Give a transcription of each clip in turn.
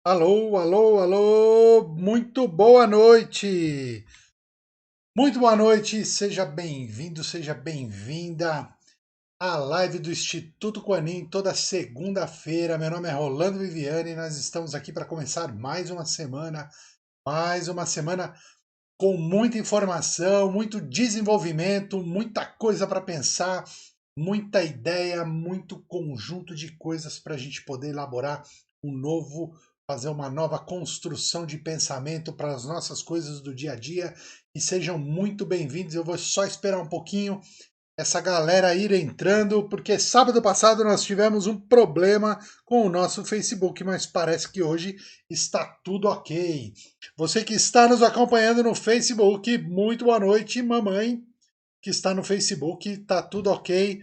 Alô, alô, alô, muito boa noite! Muito boa noite, seja bem-vindo, seja bem-vinda à live do Instituto Quanin, toda segunda-feira. Meu nome é Rolando Viviane e nós estamos aqui para começar mais uma semana com muita informação, muito desenvolvimento, muita coisa para pensar, muita ideia, muito conjunto de coisas para a gente poder elaborar um novo, fazer uma nova construção de pensamento para as nossas coisas do dia a dia. E sejam muito bem-vindos. Eu vou só esperar um pouquinho essa galera ir entrando, porque sábado passado nós tivemos um problema com o nosso Facebook, mas parece que hoje está tudo ok. Você que está nos acompanhando no Facebook, muito boa noite, mamãe, que está no Facebook, está tudo ok,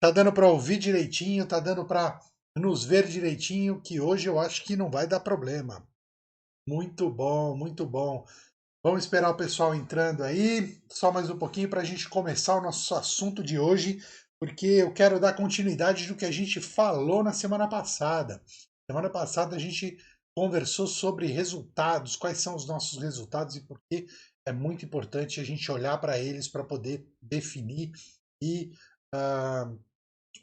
tá dando para ouvir direitinho, tá dando para nos ver direitinho, que hoje eu acho que não vai dar problema. Muito bom, muito bom. Vamos esperar o pessoal entrando aí, só mais um pouquinho para a gente começar o nosso assunto de hoje, porque eu quero dar continuidade do que a gente falou na semana passada. Semana passada a gente conversou sobre resultados, quais são os nossos resultados e por que é muito importante a gente olhar para eles para poder definir e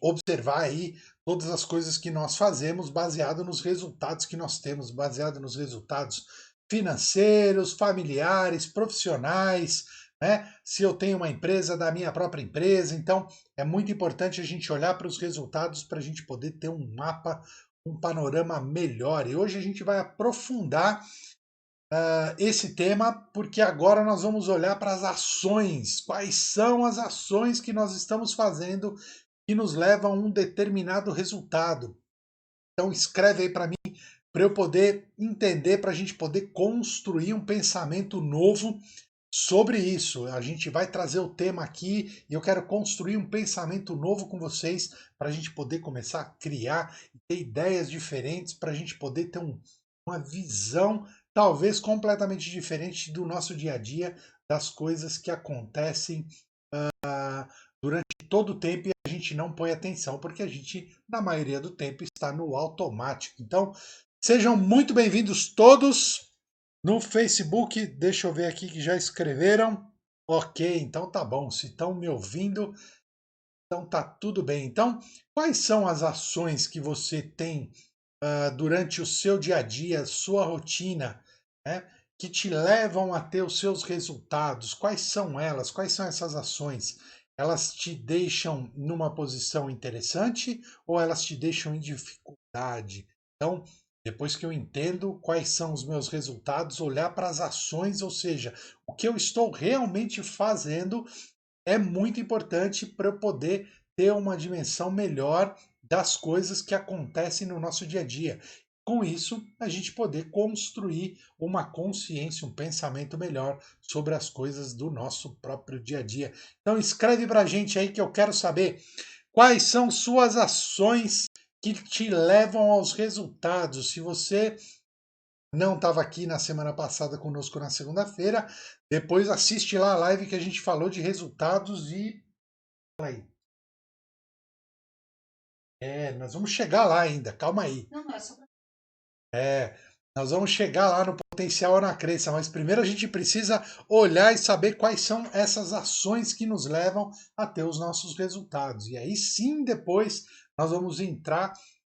observar aí todas as coisas que nós fazemos baseado nos resultados que nós temos, baseado nos resultados financeiros, familiares, profissionais, né? Se eu tenho uma empresa da minha própria empresa, então é muito importante a gente olhar para os resultados para a gente poder ter um mapa, um panorama melhor. E hoje a gente vai aprofundar esse tema, porque agora nós vamos olhar para as ações. Quais são as ações que nós estamos fazendo que nos levam a um determinado resultado? Então escreve aí para mim, para eu poder entender, para a gente poder construir um pensamento novo sobre isso. A gente vai trazer o tema aqui e eu quero construir um pensamento novo com vocês para a gente poder começar a criar e ter ideias diferentes, para a gente poder ter uma visão talvez completamente diferente do nosso dia a dia, das coisas que acontecem durante todo o tempo e a gente não põe atenção, porque a gente, na maioria do tempo, está no automático. Então, sejam muito bem-vindos todos no Facebook. Deixa eu ver aqui que já escreveram. Ok, então tá bom. Se estão me ouvindo, então tá tudo bem. Então, quais são as ações que você tem durante o seu dia a dia, sua rotina, né, que te levam a ter os seus resultados? Quais são elas? Quais são essas ações? Elas te deixam numa posição interessante ou elas te deixam em dificuldade? Então, depois que eu entendo quais são os meus resultados, olhar para as ações, ou seja, o que eu estou realmente fazendo é muito importante para eu poder ter uma dimensão melhor das coisas que acontecem no nosso dia a dia. Com isso, a gente poder construir uma consciência, um pensamento melhor sobre as coisas do nosso próprio dia a dia. Então escreve para a gente aí que eu quero saber quais são suas ações que te levam aos resultados. Se você não estava aqui na semana passada conosco na segunda-feira, depois assiste lá a live que a gente falou de resultados e aí. Nós vamos chegar lá ainda, calma aí. Não, não é só É, nós vamos chegar lá no potencial ou na crença, mas primeiro a gente precisa olhar e saber quais são essas ações que nos levam a ter os nossos resultados. E aí sim, depois nós vamos entrar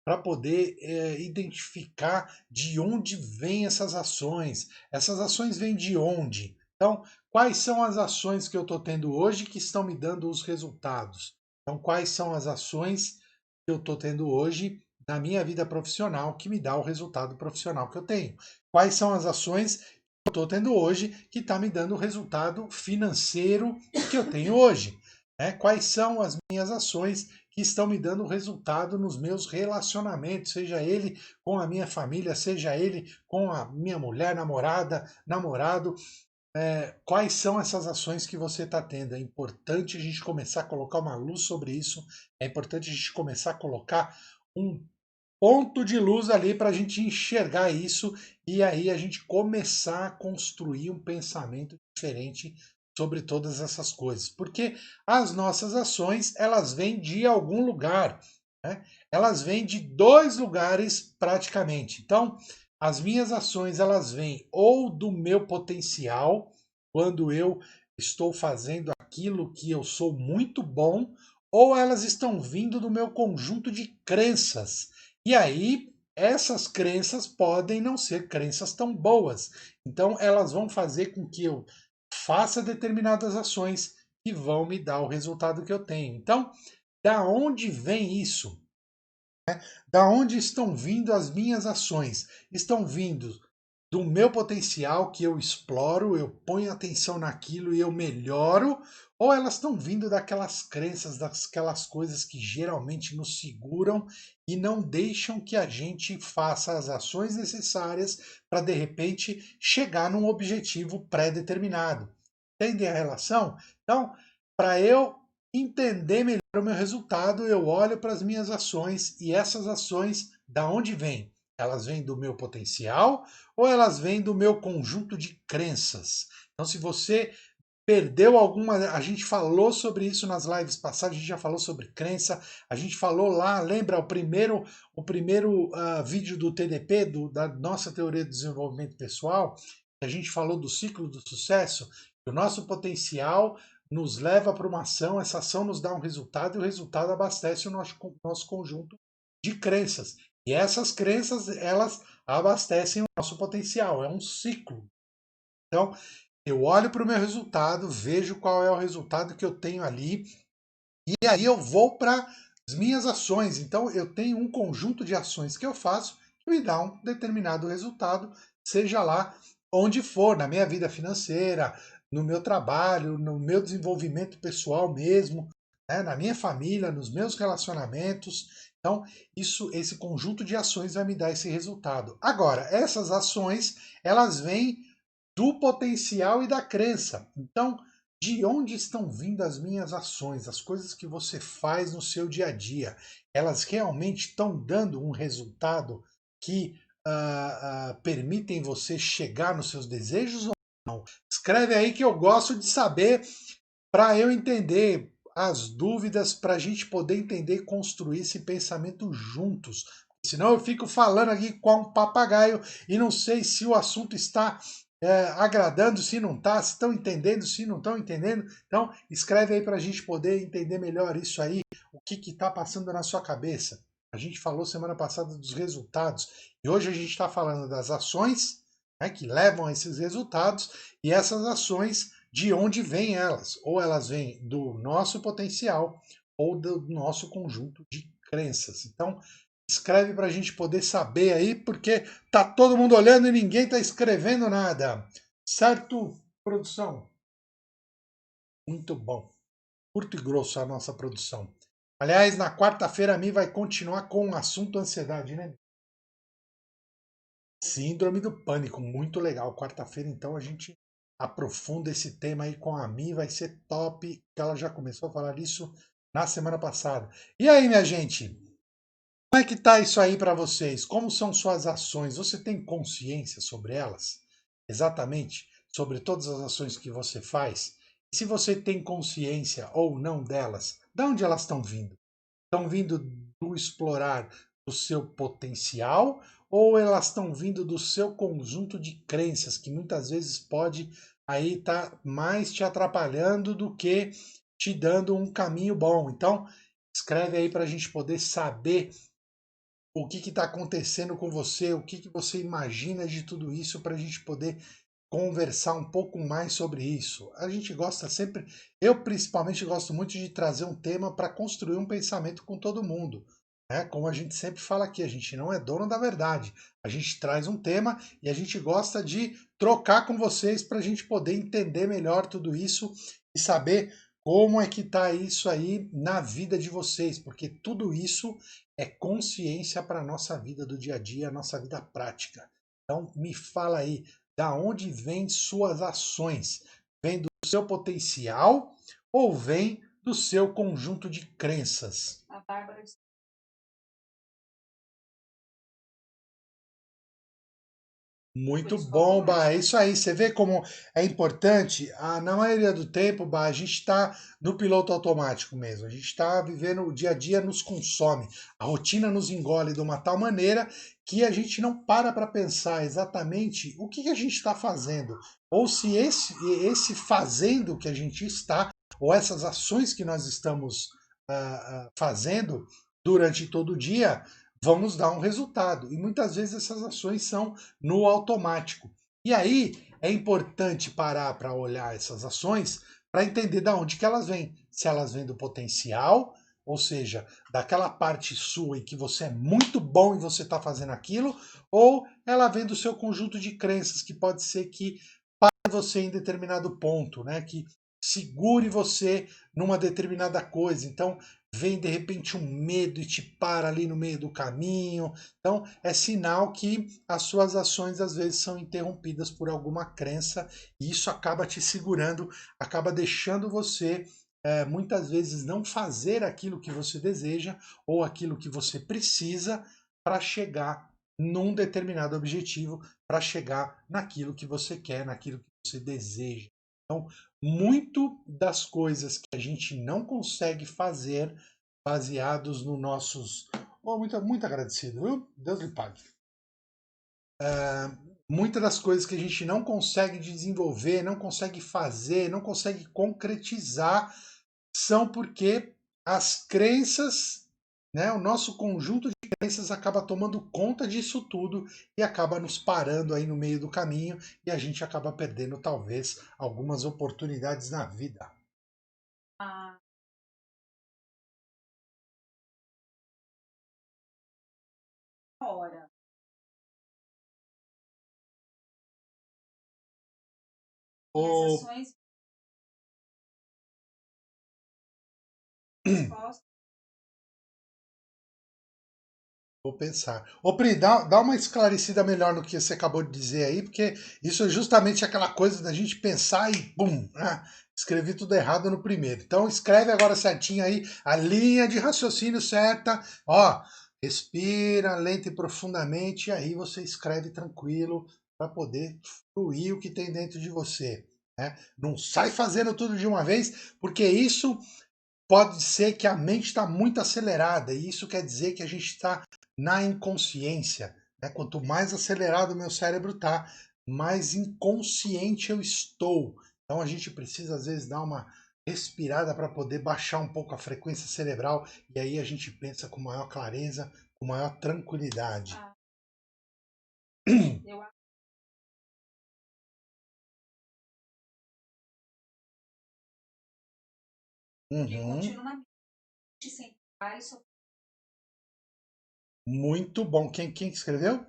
para poder identificar de onde vêm essas ações. Essas ações vêm de onde? Então, quais são as ações que eu estou tendo hoje que estão me dando os resultados? Então, quais são as ações que eu estou tendo hoje na minha vida profissional que me dá o resultado profissional que eu tenho? Quais são as ações que eu estou tendo hoje que está me dando o resultado financeiro que eu tenho hoje? Quais são as minhas ações que estão me dando resultado nos meus relacionamentos, seja ele com a minha família, seja ele com a minha mulher, namorada, namorado? Quais são essas ações que você está tendo? É importante a gente começar a colocar uma luz sobre isso, é importante a gente começar a colocar um ponto de luz ali para a gente enxergar isso e aí a gente começar a construir um pensamento diferente sobre todas essas coisas. Porque as nossas ações, elas vêm de algum lugar, né? Elas vêm de dois lugares praticamente. Então, As minhas ações, elas vêm ou do meu potencial, quando eu estou fazendo aquilo que eu sou muito bom, ou elas estão vindo do meu conjunto de crenças. E aí, essas crenças podem não ser crenças tão boas. Então, elas vão fazer com que eu faça determinadas ações que vão me dar o resultado que eu tenho. Então, da onde vem isso? Da onde estão vindo as minhas ações? Estão vindo do meu potencial que eu exploro, eu ponho atenção naquilo e eu melhoro, ou elas estão vindo daquelas crenças, daquelas coisas que geralmente nos seguram e não deixam que a gente faça as ações necessárias para de repente chegar num objetivo pré-determinado. Entende a relação? Então, para eu entender melhor o meu resultado, eu olho para as minhas ações e essas ações, da onde vêm? Elas vêm do meu potencial ou elas vêm do meu conjunto de crenças? Então, se você perdeu alguma. A gente falou sobre isso nas lives passadas, a gente já falou sobre crença, a gente falou lá, lembra o primeiro vídeo do TDP, da nossa teoria de desenvolvimento pessoal, que a gente falou do ciclo do sucesso, que o nosso potencial nos leva para uma ação, essa ação nos dá um resultado e o resultado abastece o nosso conjunto de crenças. E essas crenças, elas abastecem o nosso potencial, é um ciclo. Então, eu olho para o meu resultado, vejo qual é o resultado que eu tenho ali, e aí eu vou para as minhas ações. Então, eu tenho um conjunto de ações que eu faço que me dá um determinado resultado, seja lá onde for, na minha vida financeira, no meu trabalho, no meu desenvolvimento pessoal mesmo, né, na minha família, nos meus relacionamentos. Então, esse conjunto de ações vai me dar esse resultado. Agora, essas ações, elas vêm do potencial e da crença. Então, de onde estão vindo as minhas ações, as coisas que você faz no seu dia a dia? Elas realmente estão dando um resultado que permitem você chegar nos seus desejos ou não? Escreve aí que eu gosto de saber para eu entender as dúvidas, para a gente poder entender e construir esse pensamento juntos. Senão eu fico falando aqui com um papagaio e não sei se o assunto está agradando, se não está, se estão entendendo, se não estão entendendo. Então, escreve aí para a gente poder entender melhor isso aí, o que está passando na sua cabeça. A gente falou semana passada dos resultados e hoje a gente está falando das ações, né, que levam a esses resultados e essas ações, de onde vêm elas? Ou elas vêm do nosso potencial ou do nosso conjunto de crenças. Então, escreve para a gente poder saber aí, porque tá todo mundo olhando e ninguém tá escrevendo nada. Certo, produção? Muito bom. Curto e grosso a nossa produção. Aliás, na quarta-feira a mim vai continuar com o assunto ansiedade, né? Síndrome do pânico, muito legal. Quarta-feira, então, a gente aprofunda esse tema aí com a Mi, vai ser top, que ela já começou a falar isso na semana passada. E aí, minha gente? Como é que tá isso aí para vocês? Como são suas ações? Você tem consciência sobre elas? Exatamente, sobre todas as ações que você faz? E se você tem consciência ou não delas, de onde elas estão vindo? Estão vindo do explorar do seu potencial ou elas estão vindo do seu conjunto de crenças que muitas vezes pode aí estar mais te atrapalhando do que te dando um caminho bom. Então, escreve aí para a gente poder saber o que está acontecendo com você, o que você imagina de tudo isso, para a gente poder conversar um pouco mais sobre isso. A gente gosta sempre, eu principalmente gosto muito de trazer um tema para construir um pensamento com todo mundo. Né? Como a gente sempre fala aqui, a gente não é dono da verdade. A gente traz um tema e a gente gosta de trocar com vocês para a gente poder entender melhor tudo isso e saber como é que está isso aí na vida de vocês, porque tudo isso é consciência para a nossa vida do dia a dia, a nossa vida prática. Então, me fala aí, da onde vêm suas ações? Vem do seu potencial ou vem do seu conjunto de crenças? A Bárbara Muito bom, Bah. É isso aí. Você vê como é importante. Na maioria do tempo, Bah, a gente está no piloto automático mesmo. A gente está vivendo o dia a dia, nos consome. A rotina nos engole de uma tal maneira que a gente não para pensar exatamente o que a gente está fazendo. Ou se esse fazendo que a gente está, ou essas ações que nós estamos fazendo durante todo o dia, vão nos dar um resultado. E muitas vezes essas ações são no automático. E aí é importante parar para olhar essas ações para entender de onde que elas vêm. Se elas vêm do potencial, ou seja, daquela parte sua em que você é muito bom e você está fazendo aquilo, ou ela vem do seu conjunto de crenças, que pode ser que pare você em determinado ponto, né? Que segure você numa determinada coisa. Então, vem de repente um medo e te para ali no meio do caminho. Então, é sinal que as suas ações às vezes são interrompidas por alguma crença e isso acaba te segurando, acaba deixando você muitas vezes não fazer aquilo que você deseja ou aquilo que você precisa para chegar num determinado objetivo, para chegar naquilo que você quer, naquilo que você deseja. Então, muito das coisas que a gente não consegue fazer baseados nos nossos. Oh, muito agradecido, viu? Deus lhe pague. Muitas das coisas que a gente não consegue desenvolver, não consegue fazer, não consegue concretizar, são porque as crenças, né, o nosso conjunto de crenças acaba tomando conta disso tudo e acaba nos parando aí no meio do caminho e a gente acaba perdendo talvez algumas oportunidades na vida. Ah, hora. E as O ações respostas. Vou pensar. Ô, Pri, dá uma esclarecida melhor no que você acabou de dizer aí, porque isso é justamente aquela coisa da gente pensar e pum, escrevi tudo errado no primeiro. Então escreve agora certinho aí a linha de raciocínio certa. Ó, respira lenta e profundamente, e aí você escreve tranquilo para poder fluir o que tem dentro de você. Né? Não sai fazendo tudo de uma vez, porque isso pode ser que a mente está muito acelerada, e isso quer dizer que a gente está na inconsciência. Né? Quanto mais acelerado o meu cérebro está, mais inconsciente eu estou. Então a gente precisa, às vezes, dar uma respirada para poder baixar um pouco a frequência cerebral, e aí a gente pensa com maior clareza, com maior tranquilidade. Ah, eu eu Uhum. continuo na mente sem parar e só Muito bom. Quem escreveu?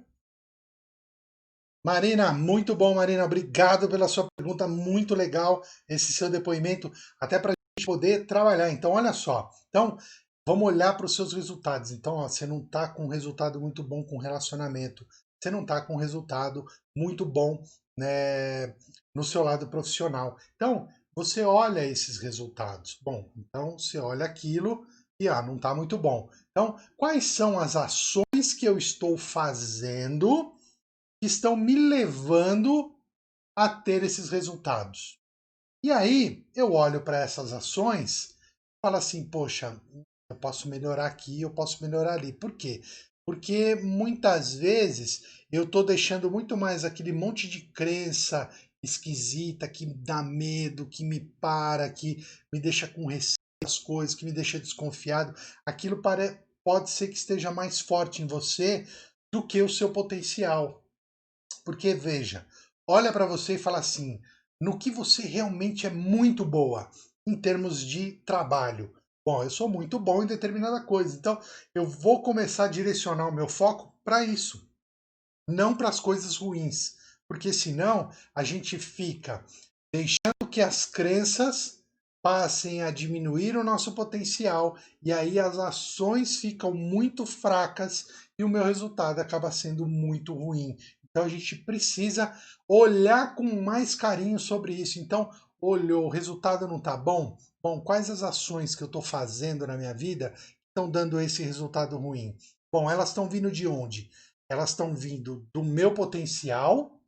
Marina, muito bom, Marina. Obrigado pela sua pergunta, muito legal esse seu depoimento, até para a gente poder trabalhar. Então, olha só. Então, vamos olhar para os seus resultados. Então, ó, você não está com um resultado muito bom com relacionamento, você não está com um resultado muito bom, né, no seu lado profissional. Então, você olha esses resultados. Bom, então você olha aquilo e não está muito bom. Então, quais são as ações que eu estou fazendo que estão me levando a ter esses resultados? E aí eu olho para essas ações e falo assim, poxa, eu posso melhorar aqui, eu posso melhorar ali. Por quê? Porque muitas vezes eu estou deixando muito mais aquele monte de crença esquisita que me dá medo, que me para, que me deixa com receio das coisas, que me deixa desconfiado. Aquilo pode ser que esteja mais forte em você do que o seu potencial. Porque, veja, olha para você e fala assim: no que você realmente é muito boa em termos de trabalho. Bom, eu sou muito bom em determinada coisa, então eu vou começar a direcionar o meu foco para isso, não para as coisas ruins, porque senão a gente fica deixando que as crenças passem a diminuir o nosso potencial e aí as ações ficam muito fracas e o meu resultado acaba sendo muito ruim. Então a gente precisa olhar com mais carinho sobre isso. Então, olhou, o resultado não está bom? Bom, quais as ações que eu estou fazendo na minha vida que estão dando esse resultado ruim? Bom, elas estão vindo de onde? Elas estão vindo do meu potencial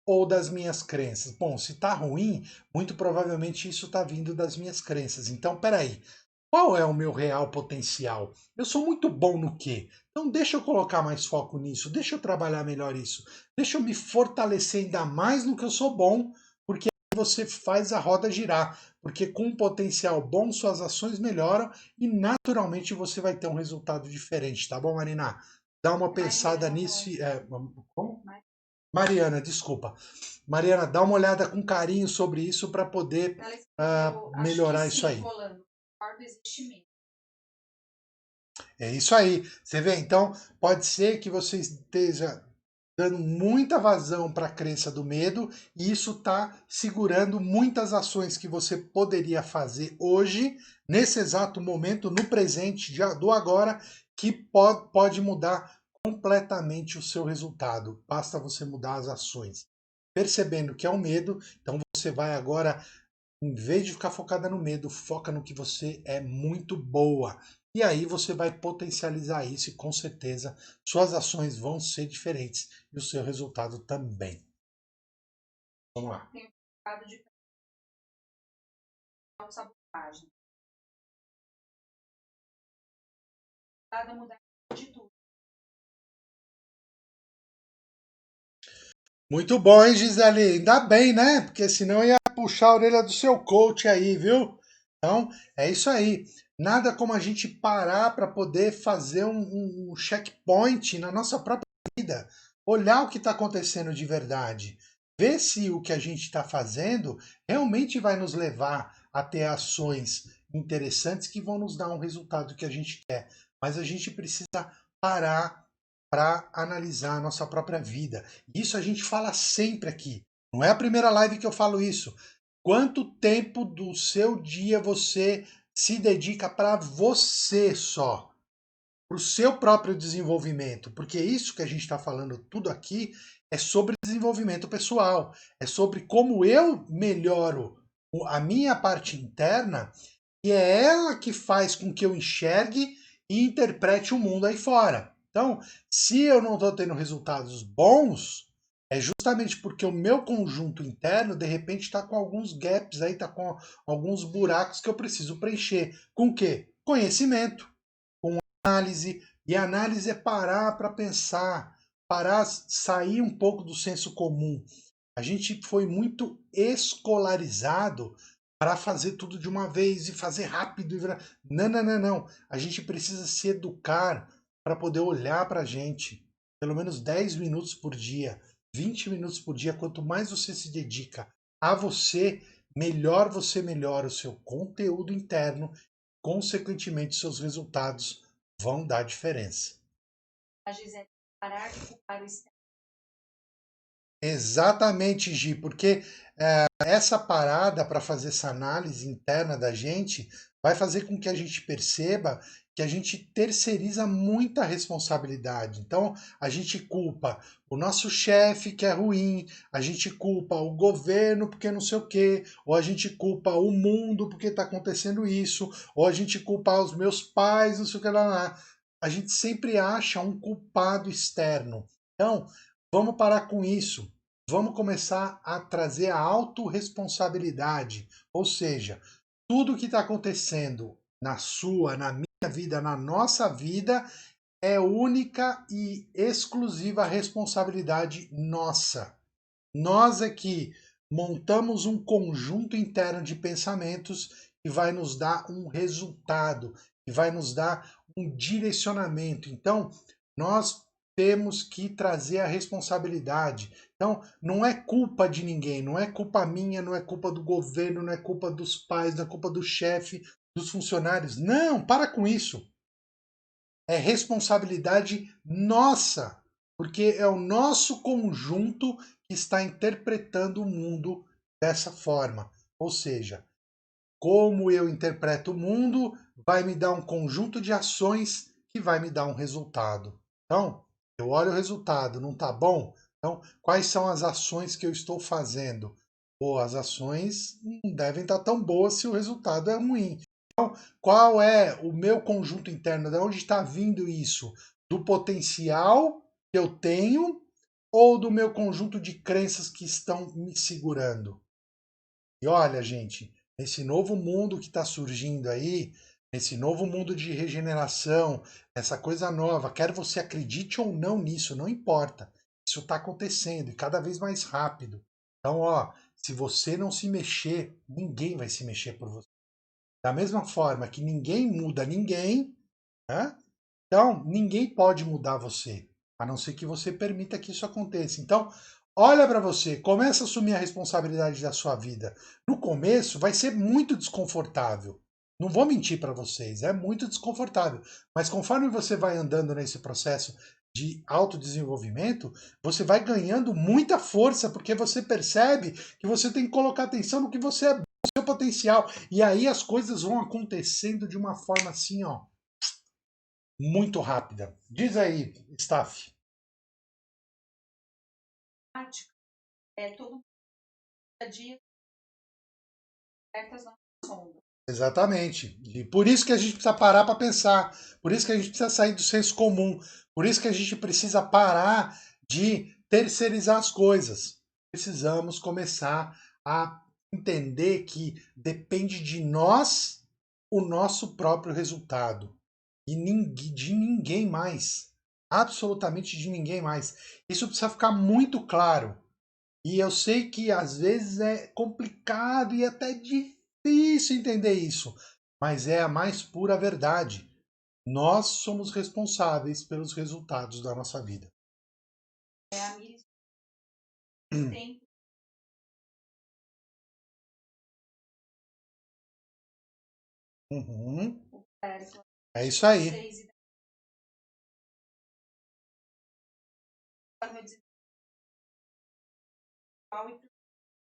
ou das minhas crenças? Bom, se está ruim, muito provavelmente isso está vindo das minhas crenças. Então, peraí, qual é o meu real potencial? Eu sou muito bom no quê? Então deixa eu colocar mais foco nisso, deixa eu trabalhar melhor isso, deixa eu me fortalecer ainda mais no que eu sou bom, porque aí você faz a roda girar. Porque com um potencial bom, suas ações melhoram e naturalmente você vai ter um resultado diferente, tá bom, Marina? Dá uma pensada Mariana, nisso. Como? Mar- Mariana, desculpa. Mariana, dá uma olhada com carinho sobre isso para poder ela escreveu, acho que melhorar isso sim, aí. Rolando. Concordo, existe mesmo. É isso aí. Você vê, então, pode ser que você esteja dando muita vazão para a crença do medo e isso está segurando muitas ações que você poderia fazer hoje, nesse exato momento, no presente, do agora, que pode mudar completamente o seu resultado. Basta você mudar as ações. Percebendo que é o medo, então você vai agora, em vez de ficar focada no medo, foca no que você é muito boa. E aí você vai potencializar isso e com certeza suas ações vão ser diferentes e o seu resultado também. Vamos lá. Tenho ficado de autossabotagem. Nada mudar de tudo. Muito bom, hein, Gisele? Ainda bem, né? Porque senão ia puxar a orelha do seu coach aí, viu? Então, é isso aí. Nada como a gente parar para poder fazer um checkpoint na nossa própria vida. Olhar o que está acontecendo de verdade. Ver se o que a gente está fazendo realmente vai nos levar a ter ações interessantes que vão nos dar um resultado que a gente quer. Mas a gente precisa parar para analisar a nossa própria vida. Isso a gente fala sempre aqui. Não é a primeira live que eu falo isso. Quanto tempo do seu dia você se dedica para você só, para o seu próprio desenvolvimento? Porque isso que a gente está falando tudo aqui é sobre desenvolvimento pessoal, é sobre como eu melhoro a minha parte interna e é ela que faz com que eu enxergue e interprete o mundo aí fora. Então, se eu não estou tendo resultados bons, é justamente porque o meu conjunto interno, de repente, está com alguns gaps aí, está com alguns buracos que eu preciso preencher. Com o quê? Conhecimento, com análise. E análise é parar para pensar, parar, sair um pouco do senso comum. A gente foi muito escolarizado para fazer tudo de uma vez e fazer rápido. Não, não, não, não. A gente precisa se educar para poder olhar para a gente. Pelo menos 10 minutos por dia, 20 minutos por dia. Quanto mais você se dedica a você, melhor você melhora o seu conteúdo interno. Consequentemente, seus resultados vão dar diferença. A Gisele, parar de culpar o externo. Exatamente, Gi, porque essa parada para fazer essa análise interna da gente vai fazer com que a gente perceba que a gente terceiriza muita responsabilidade. Então, a gente culpa o nosso chefe que é ruim, a gente culpa o governo porque não sei o quê, ou a gente culpa o mundo porque está acontecendo isso, ou a gente culpa os meus pais, não sei o que lá. A gente sempre acha um culpado externo. Então, vamos parar com isso. Vamos começar a trazer a autorresponsabilidade. Ou seja, tudo que está acontecendo na sua, na minha vida, na nossa vida, é única e exclusiva responsabilidade nossa. Nós é que montamos um conjunto interno de pensamentos que vai nos dar um resultado, que vai nos dar um direcionamento. Então, nós temos que trazer a responsabilidade. Então, não é culpa de ninguém, não é culpa minha, não é culpa do governo, não é culpa dos pais, não é culpa do chefe, dos funcionários. Não, para com isso. É responsabilidade nossa, porque é o nosso conjunto que está interpretando o mundo dessa forma. Ou seja, como eu interpreto o mundo vai me dar um conjunto de ações que vai me dar um resultado. Então, eu olho o resultado, não está bom? Então, quais são as ações que eu estou fazendo? Pô, as ações não devem estar tão boas se o resultado é ruim. Qual é o meu conjunto interno? De onde está vindo isso? Do potencial que eu tenho ou do meu conjunto de crenças que estão me segurando? E olha, gente, esse novo mundo que está surgindo aí, esse novo mundo de regeneração, essa coisa nova, quer você acredite ou não nisso, não importa. Isso está acontecendo e cada vez mais rápido. Então, ó, se você não se mexer, ninguém vai se mexer por você. Da mesma forma que ninguém muda ninguém, né? Então, ninguém pode mudar você, a não ser que você permita que isso aconteça. Então, olha para você, começa a assumir a responsabilidade da sua vida. No começo vai ser muito desconfortável. Não vou mentir para vocês, é muito desconfortável. Mas conforme você vai andando nesse processo de autodesenvolvimento, você vai ganhando muita força, porque você percebe que você tem que colocar atenção no que você é bom, no seu potencial. E aí as coisas vão acontecendo de uma forma assim, ó, muito rápida. Diz aí, Staff. Prática é todo dia certas nossas sombras. Exatamente. E por isso que a gente precisa parar para pensar. Por isso que a gente precisa sair do senso comum. Por isso que a gente precisa parar de terceirizar as coisas. Precisamos começar a entender que depende de nós o nosso próprio resultado. E de ninguém mais. Absolutamente de ninguém mais. Isso precisa ficar muito claro. E eu sei que às vezes é complicado e até difícil entender isso, mas é a mais pura verdade. Nós somos responsáveis pelos resultados da nossa vida. É a Miris tem Uhum. o Péricles É isso aí. 6 e forma de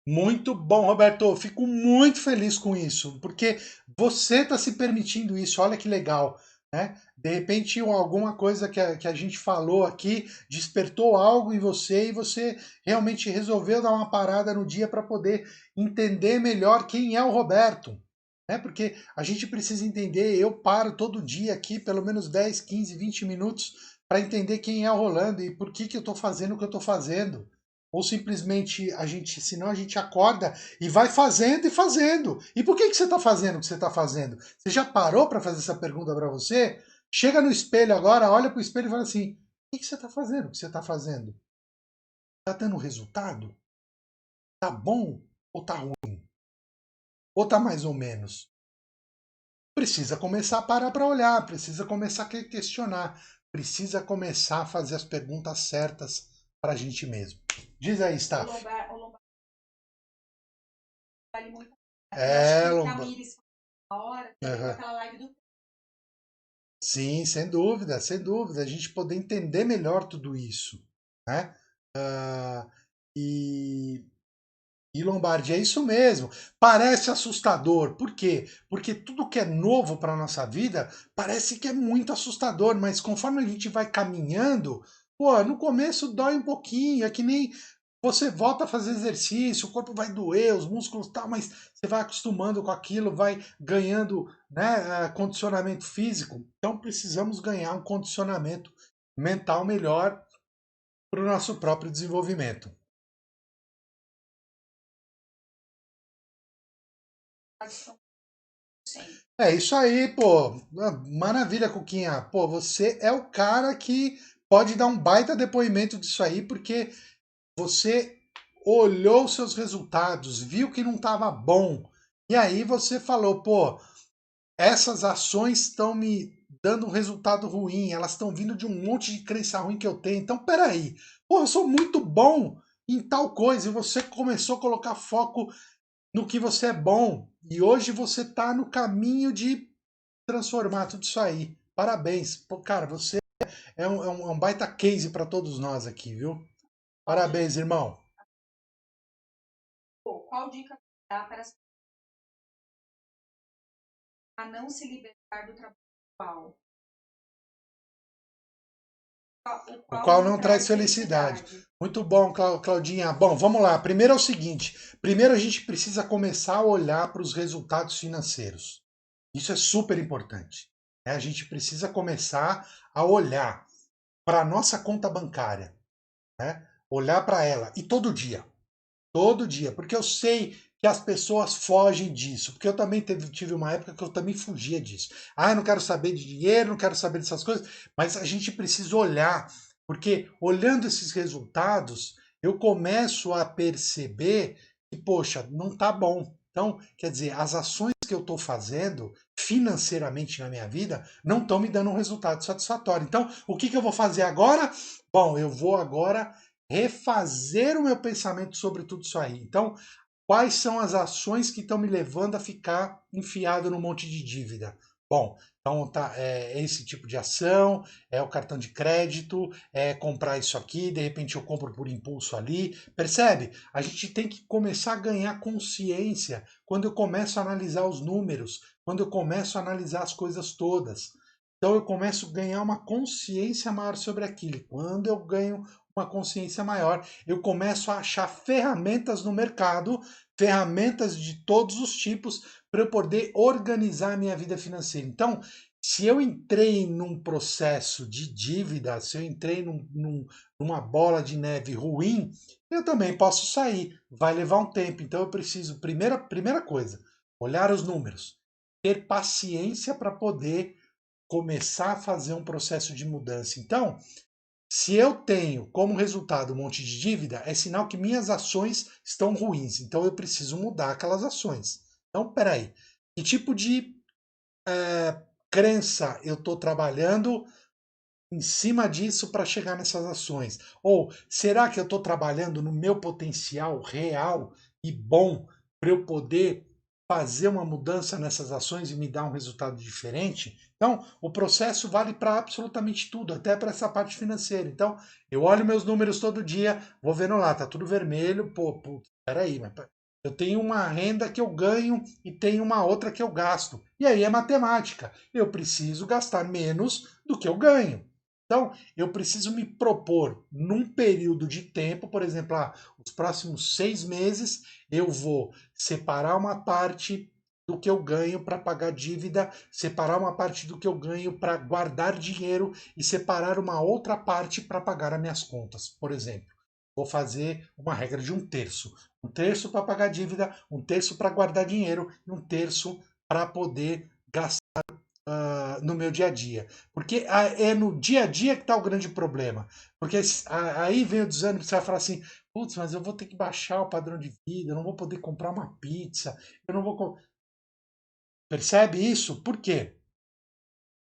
Muito bom, Roberto. Eu fico muito feliz com isso, porque você está se permitindo isso. Olha que legal, né? De repente, alguma coisa que a gente falou aqui despertou algo em você e você realmente resolveu dar uma parada no dia para poder entender melhor quem é o Roberto. Né? Porque a gente precisa entender. Eu paro todo dia aqui, pelo menos 10, 15, 20 minutos, para entender quem é o Rolando e por que eu estou fazendo o que eu estou fazendo. Ou simplesmente a gente, senão a gente acorda e vai fazendo e fazendo. E por que você está fazendo o que você está fazendo? Você já parou para fazer essa pergunta para você? Chega no espelho agora, olha para o espelho e fala assim: o que você está fazendo? O que você está fazendo? Está dando resultado? Tá bom ou tá ruim? Ou tá mais ou menos? Precisa começar a parar para olhar, precisa começar a questionar, precisa começar a fazer as perguntas certas para a gente mesmo. Diz aí, Staff. o lombar vale muito. Eu acho É, que a Lomba. Miris uma hora, que Uhum. aquela live do Sim, sem dúvida, sem dúvida. A gente poder entender melhor tudo isso, né? Ah, e, e Lombardi, é isso mesmo. Parece assustador. Por quê? Porque tudo que é novo para a nossa vida parece que é muito assustador, mas conforme a gente vai caminhando, pô, no começo dói um pouquinho, é que nem você volta a fazer exercício, o corpo vai doer, os músculos tal, mas você vai acostumando com aquilo, vai ganhando, né, condicionamento físico. Então precisamos ganhar um condicionamento mental melhor para o nosso próprio desenvolvimento. tradição sempre. É isso aí, pô. Maravilha, Cuquinha. Pô, você é o cara que pode dar um baita depoimento disso aí, porque você olhou os seus resultados, viu que não estava bom, e aí você falou, pô, essas ações estão me dando um resultado ruim, elas estão vindo de um monte de crença ruim que eu tenho. Então, peraí, pô, eu sou muito bom em tal coisa, e você começou a colocar foco no que você é bom, e hoje você está no caminho de transformar tudo isso aí. Parabéns. Pô, cara, você é um baita case para todos nós aqui, viu? Parabéns, irmão. Qual dica dá para as a não se libertar do trabalho atual? O O qual qual não não traz traz felicidade. felicidade. Muito bom, Claudinha. Bom, vamos lá. Primeiro é o seguinte: primeiro a gente precisa começar a olhar para os resultados financeiros. Isso é super importante. Né? A gente precisa começar a olhar. para a nossa conta bancária, né? Olhar para ela e todo dia, porque eu sei que as pessoas fogem disso, porque eu também tive uma época que eu também fugia disso. Ah, eu não quero saber de dinheiro, não quero saber dessas coisas, mas a gente precisa olhar, porque olhando esses resultados, eu começo a perceber que, poxa, não tá bom. Então, quer dizer, as ações que eu estou fazendo financeiramente na minha vida não estão me dando um resultado satisfatório. Então, o que eu vou fazer agora? Bom, eu vou agora refazer o meu pensamento sobre tudo isso aí. Então, quais são as ações que estão me levando a ficar enfiado num monte de dívida? Bom, então tá, é esse tipo de ação, é o cartão de crédito, é comprar isso aqui, de repente eu compro por impulso ali. Percebe? A gente tem que começar a ganhar consciência quando eu começo a analisar os números, quando eu começo a analisar as coisas todas. Então eu começo a ganhar uma consciência maior sobre aquilo. Quando eu ganho uma consciência maior, eu começo a achar ferramentas no mercado, ferramentas de todos os tipos, para eu poder organizar a minha vida financeira. Então, se eu entrei num processo de dívida, se eu entrei numa bola de neve ruim, eu também posso sair. Vai levar um tempo. Então, eu preciso, primeira coisa, olhar os números, ter paciência para poder começar a fazer um processo de mudança. Então, se eu tenho como resultado um monte de dívida, é sinal que minhas ações estão ruins. Então eu preciso mudar aquelas ações. Então, peraí, que tipo de crença eu estou trabalhando em cima disso para chegar nessas ações? Ou será que eu estou trabalhando no meu potencial real e bom para eu poder fazer uma mudança nessas ações e me dar um resultado diferente? Então, o processo vale para absolutamente tudo, até para essa parte financeira. Então, eu olho meus números todo dia, vou vendo lá, tá tudo vermelho, pô, peraí, mas eu tenho uma renda que eu ganho e tenho uma outra que eu gasto. E aí é matemática. Eu preciso gastar menos do que eu ganho. Então, eu preciso me propor num período de tempo, por exemplo, os próximos 6 meses, eu vou separar uma parte do que eu ganho para pagar dívida, separar uma parte do que eu ganho para guardar dinheiro e separar uma outra parte para pagar as minhas contas, por exemplo. Vou fazer uma regra de um terço. Um terço para pagar dívida, um terço para guardar dinheiro e um terço para poder gastar no meu dia a dia. Porque é no dia a dia que está o grande problema. Porque aí vem o desânimo, você vai falar assim, putz, mas eu vou ter que baixar o padrão de vida, eu não vou poder comprar uma pizza, eu não vou. Percebe isso? Por quê?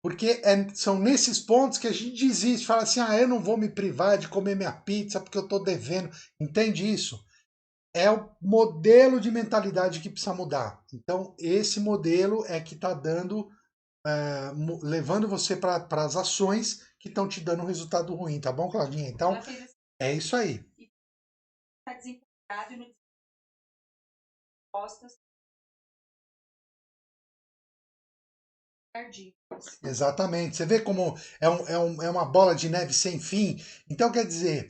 Porque são nesses pontos que a gente desiste, fala assim, eu não vou me privar de comer minha pizza porque eu estou devendo. Entende isso? É o modelo de mentalidade que precisa mudar. Então, esse modelo é que está dando levando você para as ações que estão te dando um resultado ruim, tá bom, Claudinha? Então, é isso aí. Está desempregado e não dispostas a dívidas. Exatamente. Você vê como é uma bola de neve sem fim? Então, quer dizer,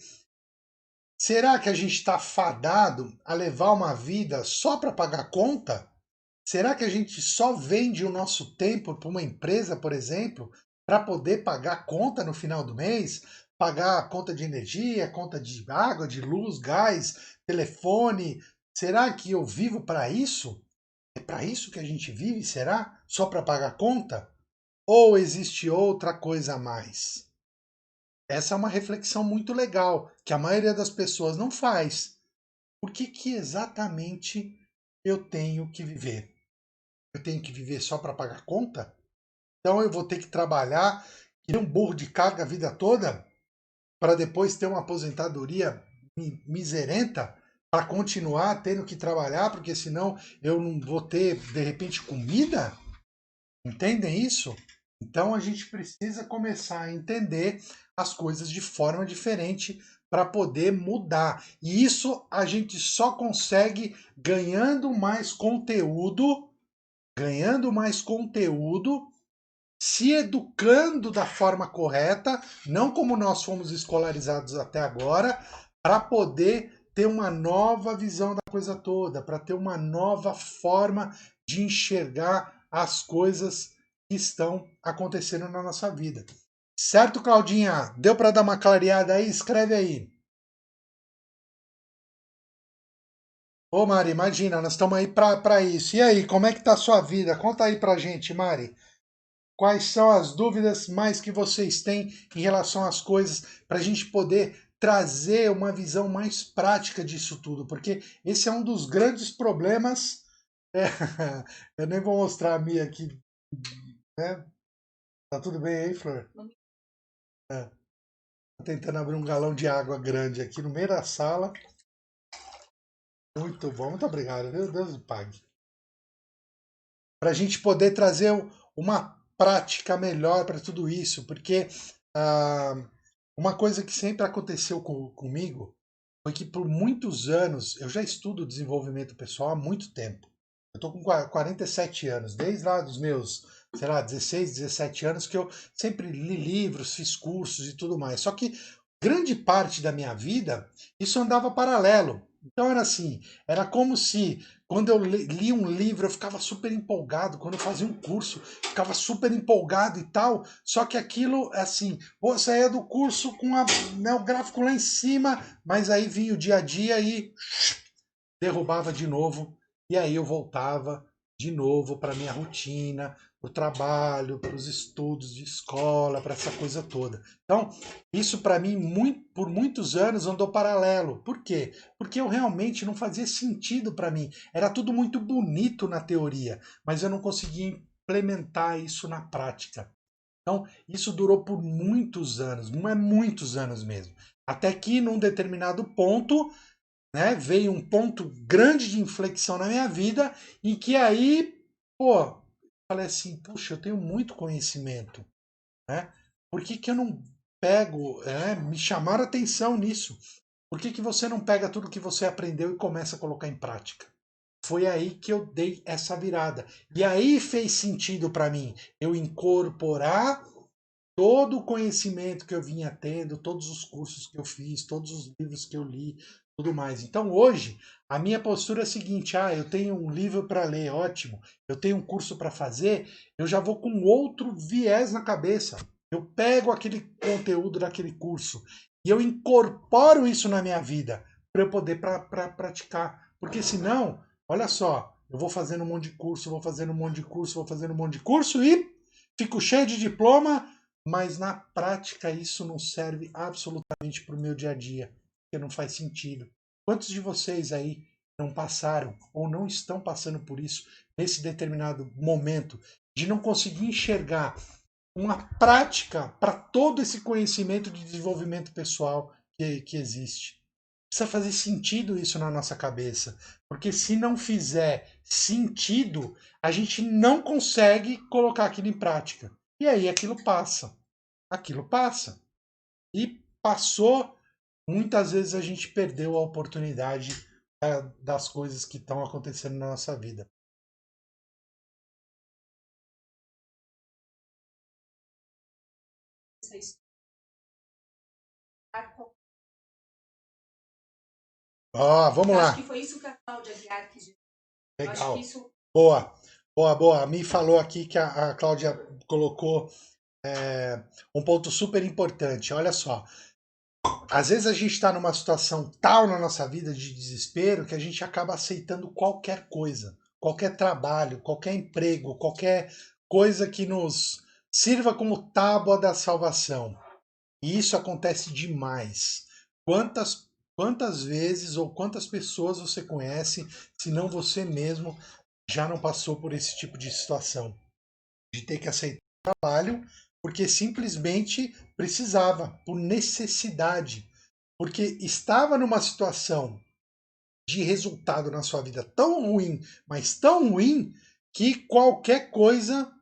será que a gente está fadado a levar uma vida só para pagar conta? Será que a gente só vende o nosso tempo para uma empresa, por exemplo, para poder pagar conta no final do mês? Pagar a conta de energia, conta de água, de luz, gás, telefone? Será que eu vivo para isso? É para isso que a gente vive, será? Só para pagar conta? Ou existe outra coisa a mais? Essa é uma reflexão muito legal que a maioria das pessoas não faz. Por que exatamente eu tenho que viver? Eu tenho que viver só para pagar conta? Então eu vou ter que trabalhar que nem um burro de carga a vida toda para depois ter uma aposentadoria miserenta para continuar tendo que trabalhar, porque senão eu não vou ter de repente comida? Entendem isso? Então a gente precisa começar a entender as coisas de forma diferente para poder mudar. E isso a gente só consegue ganhando mais conteúdo, se educando da forma correta, não como nós fomos escolarizados até agora, para poder ter uma nova visão da coisa toda, para ter uma nova forma de enxergar as coisas que estão acontecendo na nossa vida. Certo, Claudinha? Deu para dar uma clareada aí? Escreve aí. Ô, Mari, imagina, nós estamos aí para isso. E aí, como é que tá a sua vida? Conta aí pra gente, Mari. Quais são as dúvidas mais que vocês têm em relação às coisas, para a gente poder trazer uma visão mais prática disso tudo, porque esse é um dos grandes problemas. É, eu nem vou mostrar a minha aqui, né? Tá tudo bem aí, Flor? É, tô tentando abrir um galão de água grande aqui no meio da sala. Muito bom, muito obrigado, viu? Deus me pague. Para a gente poder trazer uma prática melhor para tudo isso, porque ah, uma coisa que sempre aconteceu comigo foi que por muitos anos, eu já estudo desenvolvimento pessoal há muito tempo. Eu estou com 47 anos, desde lá dos meus, sei lá, 16, 17 anos, que eu sempre li livros, fiz cursos e tudo mais. Só que grande parte da minha vida, isso andava paralelo. Então era assim, era como se quando eu li um livro eu ficava super empolgado, quando eu fazia um curso ficava super empolgado e tal, só que aquilo, assim, pô, saía do curso com né, o gráfico lá em cima, mas aí vinha o dia a dia e derrubava de novo, e aí eu voltava de novo para minha rotina, para o trabalho, para os estudos de escola, para essa coisa toda. Então, isso para mim, por muitos anos, andou paralelo. Por quê? Porque eu realmente não fazia sentido para mim. Era tudo muito bonito na teoria, mas eu não conseguia implementar isso na prática. Então, isso durou por muitos anos, não é muitos anos mesmo. Até que, num determinado ponto, né, veio um ponto grande de inflexão na minha vida, em que aí, pô, falei assim, puxa, eu tenho muito conhecimento, né? Por que que eu não pego, me chamaram a atenção nisso. Por que que você não pega tudo que você aprendeu e começa a colocar em prática? Foi aí que eu dei essa virada. E aí fez sentido para mim eu incorporar todo o conhecimento que eu vinha tendo, todos os cursos que eu fiz, todos os livros que eu li, tudo mais. Então hoje a minha postura é a seguinte: eu tenho um livro para ler, ótimo. Eu tenho um curso para fazer, eu já vou com outro viés na cabeça. Eu pego aquele conteúdo daquele curso e eu incorporo isso na minha vida para eu poder praticar. Porque senão, olha só, eu vou fazendo um monte de curso, vou fazendo um monte de curso, vou fazendo um monte de curso e fico cheio de diploma, mas na prática isso não serve absolutamente para o meu dia a dia, porque não faz sentido. Quantos de vocês aí não passaram ou não estão passando por isso nesse determinado momento de não conseguir enxergar uma prática para todo esse conhecimento de desenvolvimento pessoal que existe? Precisa fazer sentido isso na nossa cabeça, porque se não fizer sentido, a gente não consegue colocar aquilo em prática. E aí aquilo passa. Aquilo passa. E passou, muitas vezes a gente perdeu a oportunidade das coisas que estão acontecendo na nossa vida. Vocês- Vamos Eu acho que lá. foi isso que a Cláudia Aguiar quis dizer. Eu acho que Legal. isso. Boa. Boa, boa. Me falou aqui que a Cláudia colocou um ponto super importante. Olha só. Às vezes a gente está numa situação tal na nossa vida de desespero que a gente acaba aceitando qualquer coisa, qualquer trabalho, qualquer emprego, qualquer coisa que nos sirva como tábua da salvação. E isso acontece demais. Quantas, quantas vezes ou quantas pessoas você conhece, se não você mesmo, já não passou por esse tipo de situação? De ter que aceitar o trabalho porque simplesmente precisava, por necessidade, porque estava numa situação de resultado na sua vida tão ruim, mas tão ruim, que qualquer coisa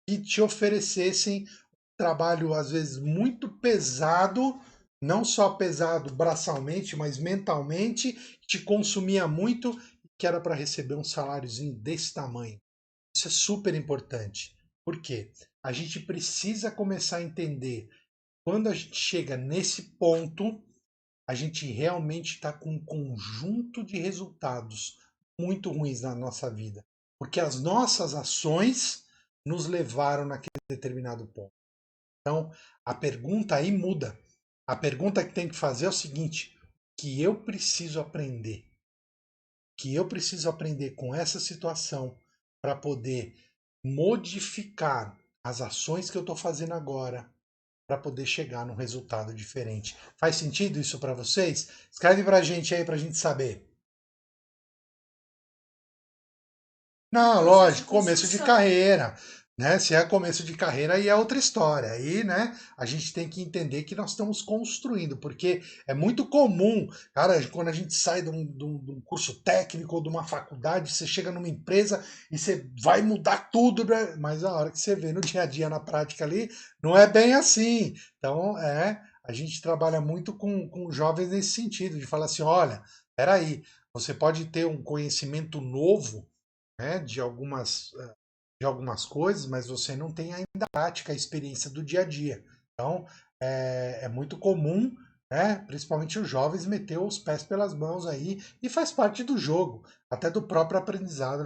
que te oferecessem um trabalho, às vezes, muito pesado, não só pesado braçalmente, mas mentalmente, te consumia muito, que era para receber um saláriozinho desse tamanho. Isso é super importante. Por quê? A gente precisa começar a entender quando a gente chega nesse ponto, a gente realmente está com um conjunto de resultados muito ruins na nossa vida. Porque as nossas ações nos levaram naquele determinado ponto. Então, a pergunta aí muda. A pergunta que tem que fazer é o seguinte: que eu preciso aprender? Que eu preciso aprender com essa situação para poder modificar as ações que eu estou fazendo agora para poder chegar num resultado diferente. Faz sentido isso para vocês? Escreve para a gente aí para a gente saber. Não, Processo de lógico, começo de construção. carreira, né? Se é começo de carreira, aí é outra história. Aí, né, a gente tem que entender que nós estamos construindo, porque é muito comum, cara, quando a gente sai de um curso técnico ou de uma faculdade, você chega numa empresa e você vai mudar tudo, né? Mas a hora que você vê no dia a dia, na prática ali, não é bem assim. Então, a gente trabalha muito com jovens nesse sentido, de falar assim, olha, peraí, você pode ter um conhecimento novo, né, de algumas coisas, mas você não tem ainda a prática, a experiência do dia a dia. Então, é muito comum, né, principalmente os jovens, meter os pés pelas mãos aí, e faz parte do jogo, até do próprio aprendizado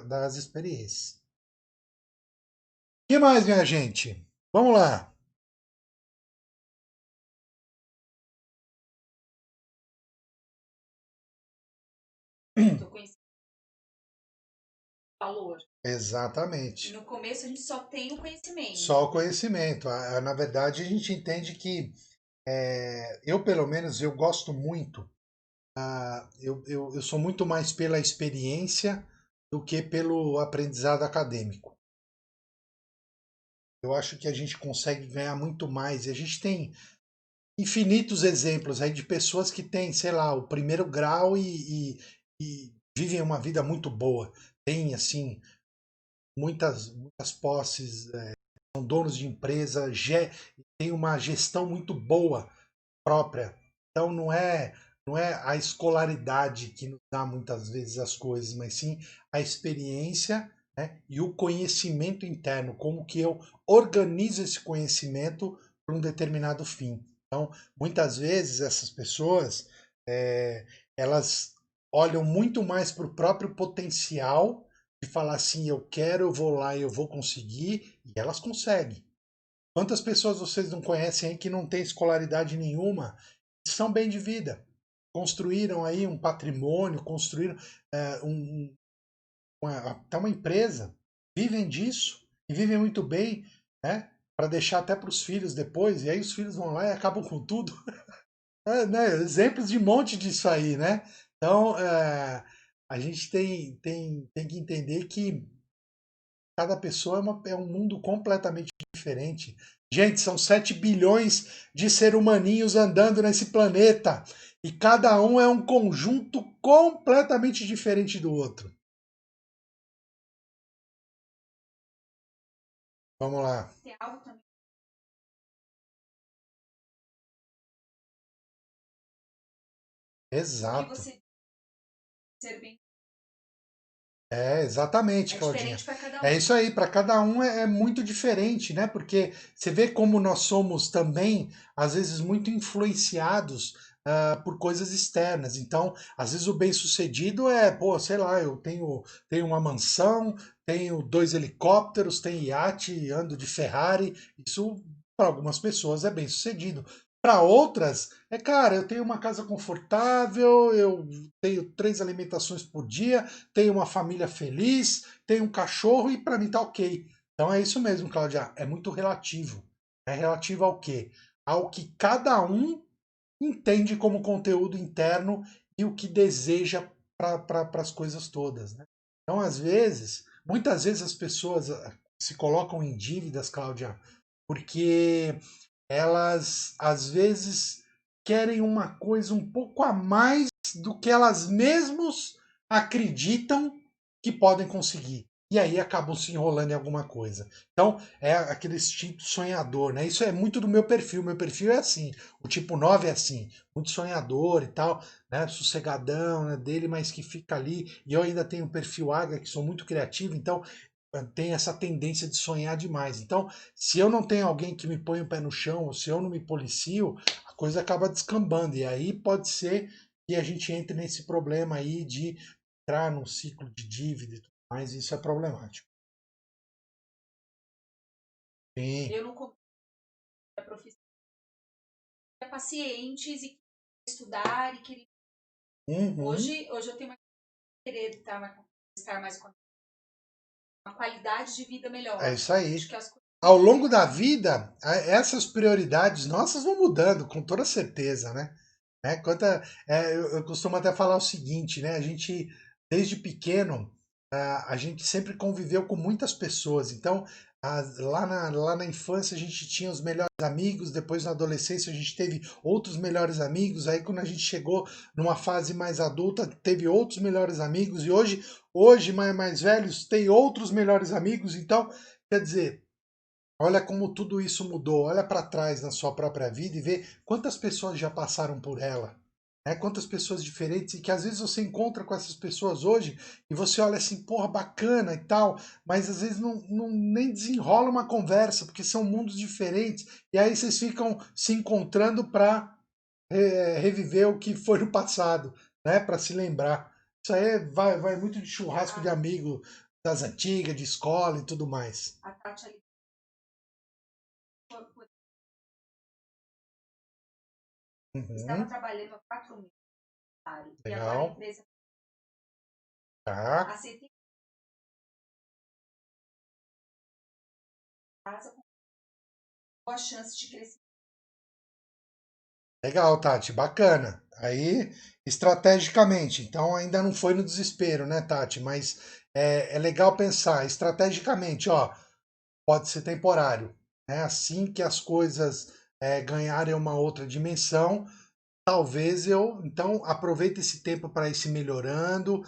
das experiências. O que mais, minha gente? Vamos lá. Eu conheci o valor. E Exatamente. no começo a gente só tem o Só o conhecimento. conhecimento. Na verdade, a gente entende que eu, pelo menos, eu gosto muito. Eu sou muito mais pela experiência do que pelo aprendizado acadêmico. Eu acho que a gente consegue ganhar muito mais. E a gente tem infinitos exemplos aí de pessoas que têm, sei lá, o primeiro grau e vivem uma vida muito boa. Tem, assim, muitas posses, são donos de empresa, tem uma gestão muito boa própria. Então não é a escolaridade que nos dá muitas vezes as coisas, mas sim a experiência, né, e o conhecimento interno, como que eu organizo esse conhecimento para um determinado fim. Então, muitas vezes essas pessoas elas olham muito mais para o próprio potencial de falar assim, eu quero, eu vou lá, eu vou conseguir, e elas conseguem. Quantas pessoas vocês não conhecem aí que não têm escolaridade nenhuma, são bem de vida, construíram aí um patrimônio, construíram até uma empresa, vivem disso e vivem muito bem, né? Para deixar até para os filhos depois, e aí os filhos vão lá e acabam com tudo. Né? Exemplos de monte disso aí, né? Então, a gente tem que entender que cada pessoa é um mundo completamente diferente. Gente, são 7 bilhões de seres humaninhos andando nesse planeta. E cada um é um conjunto completamente diferente do outro. Vamos lá. Ter algo também que Exato. você ser bem Exatamente, é Claudinha. diferente para cada É um. isso aí, para cada um é muito diferente, né? Porque você vê como nós somos também, às vezes, muito influenciados por coisas externas. Então, às vezes, o bem-sucedido pô, sei lá, eu tenho uma mansão, tenho 2 helicópteros, tenho iate, ando de Ferrari. Isso, para algumas pessoas, é bem-sucedido. Para outras, cara, eu tenho uma casa confortável, eu tenho 3 alimentações por dia, tenho uma família feliz, tenho um cachorro e para mim tá ok. Então é isso mesmo, Cláudia. É muito relativo. É relativo ao quê? Ao que cada um entende como conteúdo interno e o que deseja para as coisas todas. Né? Então, às vezes, muitas vezes as pessoas se colocam em dívidas, Cláudia, porque elas às vezes querem uma coisa um pouco a mais do que elas mesmos acreditam que podem conseguir. E aí acabam se enrolando em alguma coisa. Então, é aquele tipo sonhador, né? Isso é muito do meu perfil. Meu perfil é assim. O tipo 9 é assim, muito sonhador e tal, né? Sossegadão, né? Dele, mas que fica ali. E eu ainda tenho um perfil águia, que sou muito criativo, então tem essa tendência de sonhar demais. Então, se eu não tenho alguém que me põe o pé no chão, ou se eu não me policio, a coisa acaba descambando. E aí pode ser que a gente entre nesse problema aí de entrar num ciclo de dívida e tudo mais. Isso é problemático. Sim, Eu não pacientes e estudar e querer. Hoje eu tenho querer estar mais com uma qualidade de vida melhor. É isso aí. Acho que ao longo da vida, essas prioridades nossas vão mudando, com toda certeza, né? Eu costumo até falar o seguinte, né? A gente, desde pequeno, a gente sempre conviveu com muitas pessoas. Então, lá na infância a gente tinha os melhores amigos, depois na adolescência a gente teve outros melhores amigos, aí quando a gente chegou numa fase mais adulta, teve outros melhores amigos, e hoje mais velhos, tem outros melhores amigos. Então, quer dizer, olha como tudo isso mudou. Olha para trás na sua própria vida e vê quantas pessoas já passaram por ela. Né? Quantas pessoas diferentes, e que às vezes você encontra com essas pessoas hoje e você olha assim, porra, bacana e tal, mas às vezes não nem desenrola uma conversa, porque são mundos diferentes, e aí vocês ficam se encontrando para reviver o que foi no passado, né? Para se lembrar. Isso aí vai muito de churrasco de amigo das antigas, de escola e tudo mais. A Tati ali estava trabalhando há 4 meses. E agora a empresa aceita casa com boa chance de crescer. Legal, Tati, bacana. Aí, estrategicamente, então ainda não foi no desespero, né, Tati? Mas é legal pensar estrategicamente, ó, pode ser temporário, né? Assim que as coisas ganharem uma outra dimensão, talvez eu, então, aproveite esse tempo para ir se melhorando,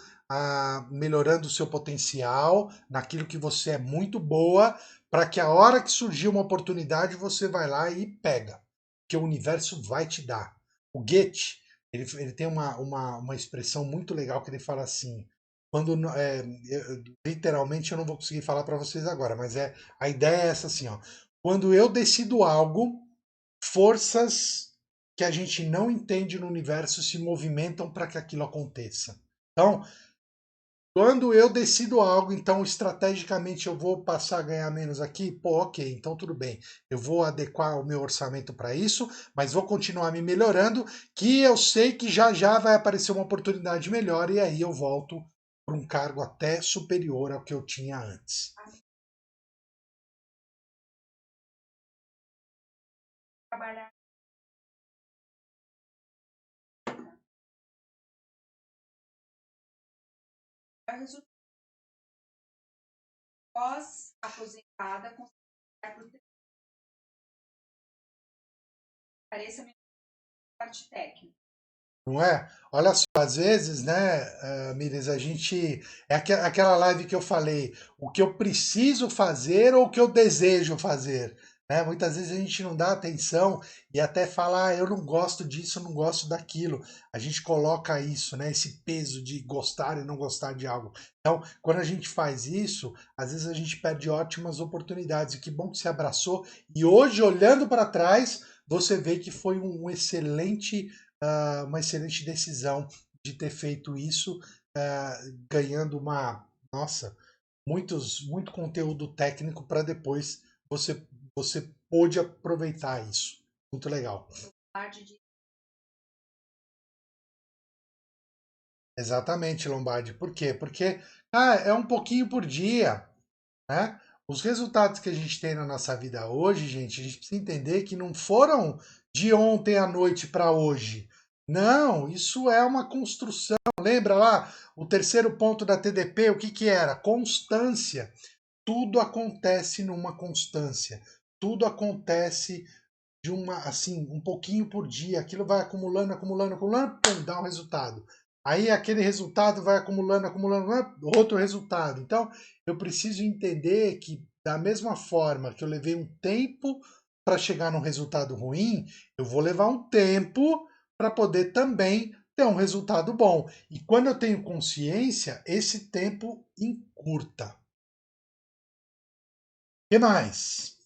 melhorando o seu potencial, naquilo que você é muito boa, para que a hora que surgir uma oportunidade, você vai lá e pega, que o universo vai te dar. O Goethe, ele tem uma expressão muito legal que ele fala assim, quando literalmente eu não vou conseguir falar para vocês agora, mas a ideia é essa assim, ó, quando eu decido algo, forças que a gente não entende no universo se movimentam para que aquilo aconteça. Então, quando eu decido algo, então estrategicamente eu vou passar a ganhar menos aqui, pô, ok, então tudo bem. Eu vou adequar o meu orçamento para isso, mas vou continuar me melhorando, que eu sei que já vai aparecer uma oportunidade melhor e aí eu volto para um cargo até superior ao que eu tinha antes. Trabalhar pós-aposentada, pareça a parte técnica. Não é? Olha só, às vezes, né, Mires, a gente. É aquela live que eu falei, o que eu preciso fazer ou o que eu desejo fazer. Né? Muitas vezes a gente não dá atenção e até fala, eu não gosto disso, eu não gosto daquilo. A gente coloca isso, né, esse peso de gostar e não gostar de algo. Então, quando a gente faz isso, às vezes a gente perde ótimas oportunidades. E que bom que você abraçou. E hoje, olhando para trás, você vê que foi uma excelente decisão de ter feito isso, ganhando nossa, muito conteúdo técnico para depois você pôde aproveitar isso. Muito legal. Exatamente, Lombardi. Por quê? Porque é um pouquinho por dia, né? Os resultados que a gente tem na nossa vida hoje, gente, a gente precisa entender que não foram de ontem à noite para hoje. Não, isso é uma construção. Lembra lá o terceiro ponto da TDP? O que era? Constância. Tudo acontece numa constância. Tudo acontece de assim, um pouquinho por dia. Aquilo vai acumulando, acumulando, acumulando, pum, dá um resultado. Aí aquele resultado vai acumulando, acumulando, outro resultado. Então, eu preciso entender que da mesma forma que eu levei um tempo para chegar num resultado ruim, eu vou levar um tempo para poder também ter um resultado bom. E quando eu tenho consciência, esse tempo encurta. O que mais?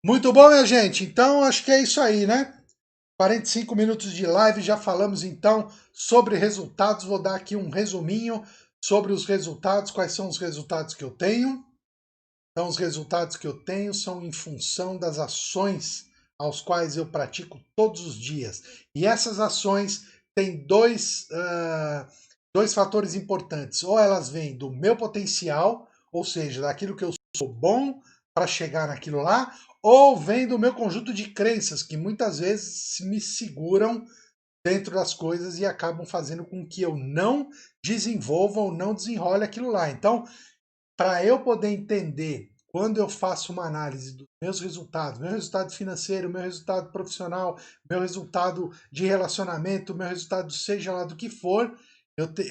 Muito bom, minha gente. Então, acho que é isso aí, né? 45 minutos de live, já falamos então sobre resultados. Vou dar aqui um resuminho sobre os resultados, quais são os resultados que eu tenho. Então, os resultados que eu tenho são em função das ações aos quais eu pratico todos os dias. E essas ações têm dois fatores importantes. Ou elas vêm do meu potencial, ou seja, daquilo que eu sou bom para chegar naquilo lá, ou vem do meu conjunto de crenças, que muitas vezes me seguram dentro das coisas e acabam fazendo com que eu não desenvolva ou não desenrole aquilo lá. Então, para eu poder entender quando eu faço uma análise dos meus resultados, meu resultado financeiro, meu resultado profissional, meu resultado de relacionamento, meu resultado seja lá do que for,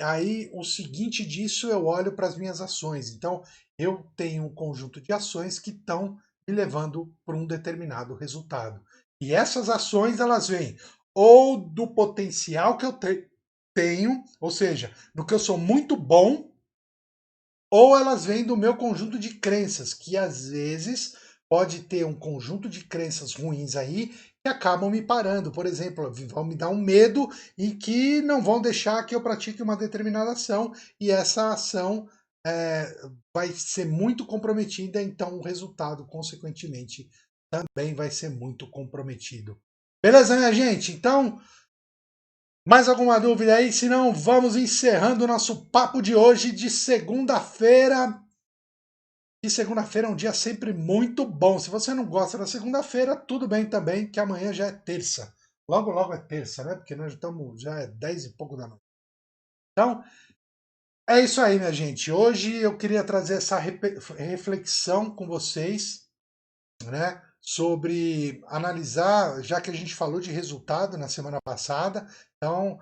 aí o seguinte disso eu olho para as minhas ações. Então eu tenho um conjunto de ações que estão me levando para um determinado resultado. E essas ações elas vêm ou do potencial que eu tenho, ou seja, no que eu sou muito bom, ou elas vêm do meu conjunto de crenças, que às vezes pode ter um conjunto de crenças ruins aí que acabam me parando. Por exemplo, vão me dar um medo e que não vão deixar que eu pratique uma determinada ação e essa ação vai ser muito comprometida, então o resultado, consequentemente, também vai ser muito comprometido. Beleza, minha gente? Então, mais alguma dúvida aí? Se não, vamos encerrando o nosso papo de hoje de segunda-feira. E segunda-feira é um dia sempre muito bom. Se você não gosta da segunda-feira, tudo bem também, que amanhã já é terça. Logo, logo é terça, né? Porque nós estamos, já é 10 e pouco da noite. Então, é isso aí, minha gente. Hoje eu queria trazer essa reflexão com vocês, né? Sobre analisar, já que a gente falou de resultado na semana passada, então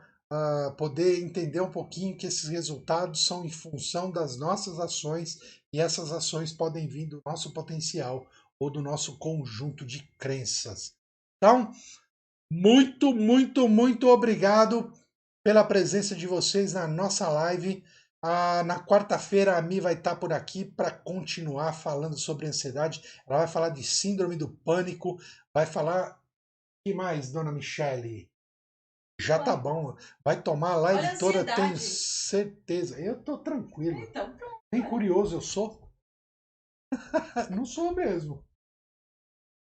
poder entender um pouquinho que esses resultados são em função das nossas ações e essas ações podem vir do nosso potencial ou do nosso conjunto de crenças. Então, muito, muito, muito obrigado pela presença de vocês na nossa live. Na quarta-feira a Mi vai estar por aqui para continuar falando sobre ansiedade. Ela vai falar de síndrome do pânico, vai falar. O que mais, dona Michele? Já tá bom. Vai tomar a live toda, tenho certeza. Eu tô tranquilo. Então, pronto. Nem curioso eu sou. Não sou mesmo.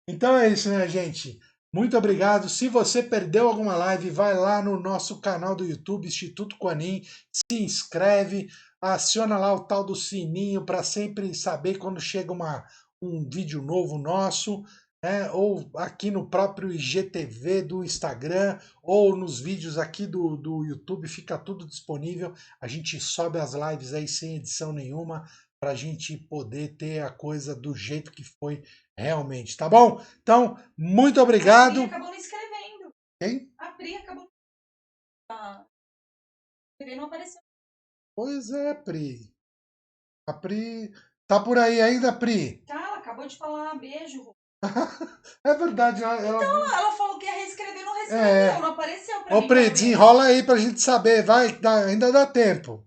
Então é isso, né, gente? Muito obrigado. Se você perdeu alguma live, vai lá no nosso canal do YouTube, Instituto Quanin, se inscreve, aciona lá o tal do sininho para sempre saber quando chega um vídeo novo nosso, né? Ou aqui no próprio IGTV do Instagram, ou nos vídeos aqui do YouTube, fica tudo disponível. A gente sobe as lives aí sem edição nenhuma, para a gente poder ter a coisa do jeito que foi realmente, tá bom? Então, muito obrigado. A Pri acabou não escrevendo. Quem? A Pri acabou não apareceu. Pois é, Pri. A Pri tá por aí ainda, Pri? Tá, ela acabou de falar beijo. É verdade. Então, ela falou que ia reescrever, não reescreveu, não apareceu pra mim. Ô, Pri, desenrola aí pra gente saber, vai, ainda dá tempo.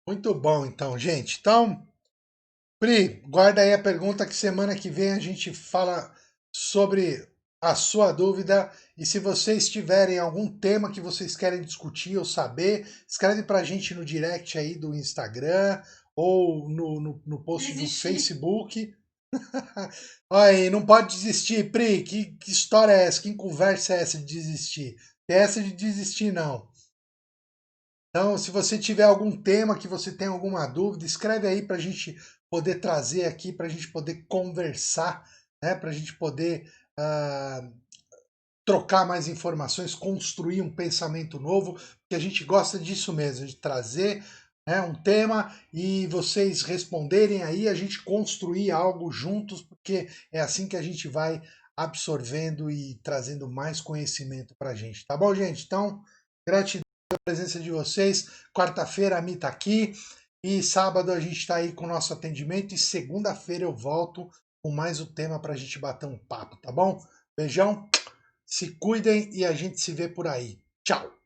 Muito bom, então, gente. Então, Pri, guarda aí a pergunta que semana que vem a gente fala sobre a sua dúvida. E se vocês tiverem algum tema que vocês querem discutir ou saber, escreve pra gente no direct aí do Instagram ou no post do Facebook. Olha aí, não pode desistir, Pri. Que história é essa? Que conversa é essa de desistir? Tem essa de desistir, não. Então, se você tiver algum tema que você tem alguma dúvida, escreve aí para a gente poder trazer aqui, para a gente poder conversar, né? Para a gente poder trocar mais informações, construir um pensamento novo, porque a gente gosta disso mesmo, de trazer um tema e vocês responderem aí, a gente construir algo juntos, porque é assim que a gente vai absorvendo e trazendo mais conhecimento para a gente. Tá bom, gente? Então, gratidão pela presença de vocês. Quarta-feira a Mi tá aqui e sábado a gente está aí com o nosso atendimento e segunda-feira eu volto com mais o tema para a gente bater um papo, tá bom? Beijão, se cuidem e a gente se vê por aí. Tchau!